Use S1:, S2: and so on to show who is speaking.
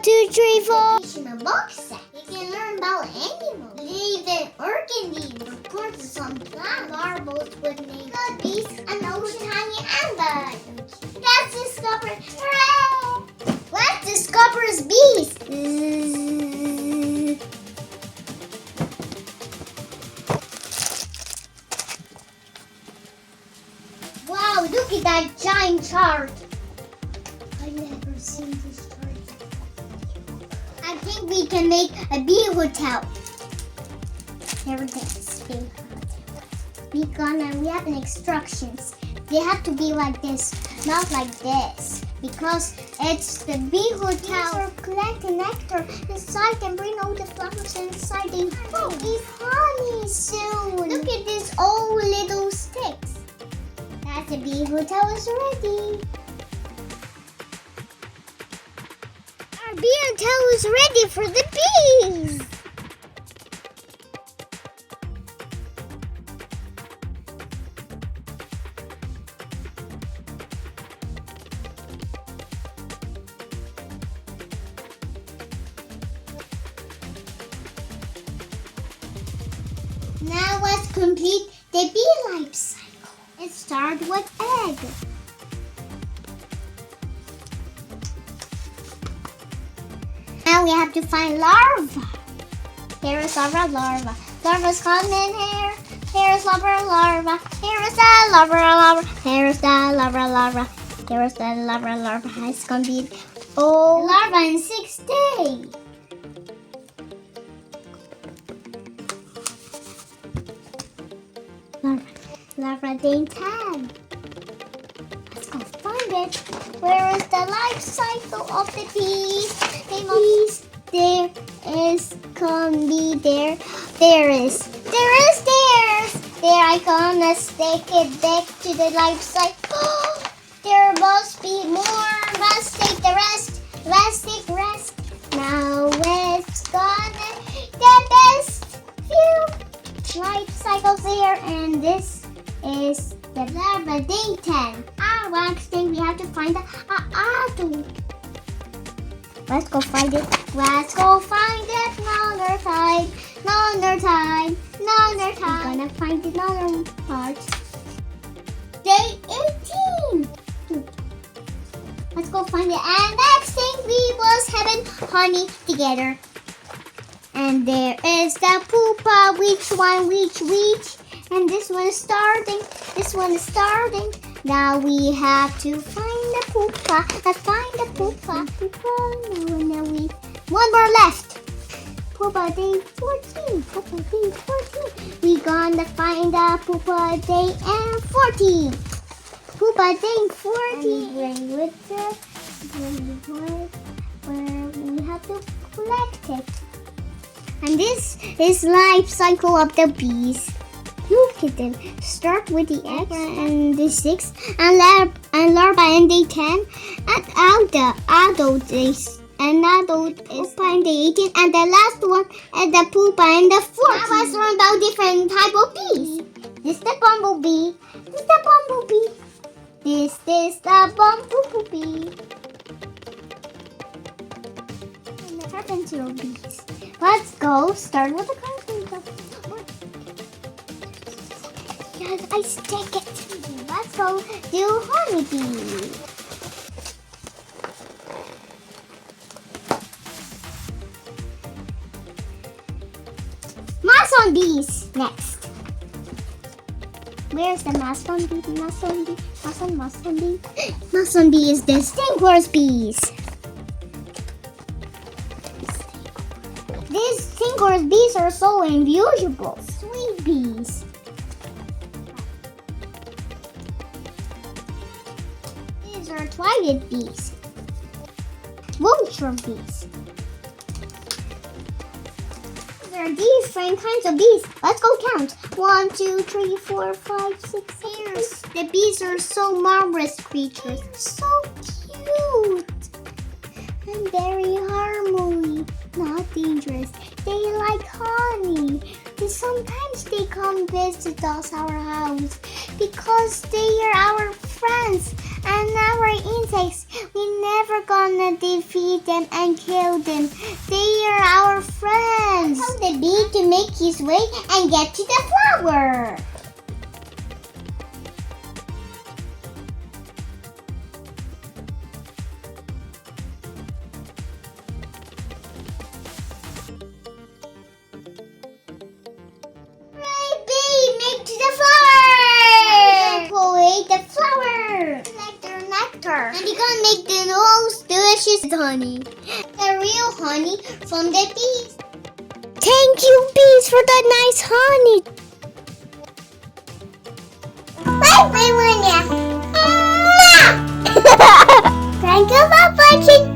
S1: 1, 2, 3, 4.
S2: Educational box set. You can learn about animals, even organelles, reports on plant larvals with naked bees, and ocean honey and bugs. Let's discover. Hooray! Let's discover bees. Wow, look at that giant chart. I've never seen this chart. I think we can make a bee hotel. There it is, bee hotel. We have instructions. They have to be like this, not like this. Because it's the bee hotel. Bees are collecting nectar inside and bring all the flowers inside. They will eat honey soon. Look at these old little sticks. That's the bee hotel is ready. Our bee hotel is ready for the bees. Now let's complete the bee life cycle. Let's start with egg. Now we have to find larva. Here is larva. Larva's coming here. Here is larva. Here is the larva. Here is the larva. Here is the larva. It's gonna be larva in 6 days. Larva day 10. Let's go find it. Where is the life cycle of the bees? There is can be there. There is. There I gonna stick it back to the life cycle. There must be more. Let's take the rest. Let's take rest. Now it's gonna the best few life cycles here, and this is the larva day 10. Next thing we have to find the adult. Let's go find it. Let's go find it another time. We're gonna find another part. Day 18. Let's go find it. And next thing we was having honey together. And there is the pupa. Which one? And this one is starting. Now we have to find the pupa. Now one more left. Pupa day 14. We gonna find the pupa day 14. Pupa day 14. Bring with the where we have to collect it. And this is life cycle of the bees. Look at them. Start with the egg and the 6, and larva in day 10, and adult days. And adult is pupa in day 18, and the last one is the pupa in the 14. Now let's learn about different type of bees. This is the bumblebee. This is the bumblebee. And the carpenterbees. Let's go start with the carpenterbees. Yes, I stick it. Let's go do honeybee. Mason bees next. Where's the mason bee? Mason bee. Mason bee is the stingless bees. These stingless bees are so unusual. Sweet bees. These are twilight bees. Vulture bees. There are different kinds of bees. Let's go count. 1, 2, 3, 4, 5, 6, 7. The bees are so marvelous creatures. They're so cute. And very harmony. Not dangerous. They like honey. Sometimes they come visit us our house because they are our friends And our insects, we never gonna defeat them and kill them. They are our friends. Tell the bee to make his way and get to the flower. Right, bee, make to the flower. Collate the flower. Nectar. And you're gonna make the most delicious honey. The real honey from the bees. Thank you, bees, for the nice honey. Bye, Melania. Thank you for watching.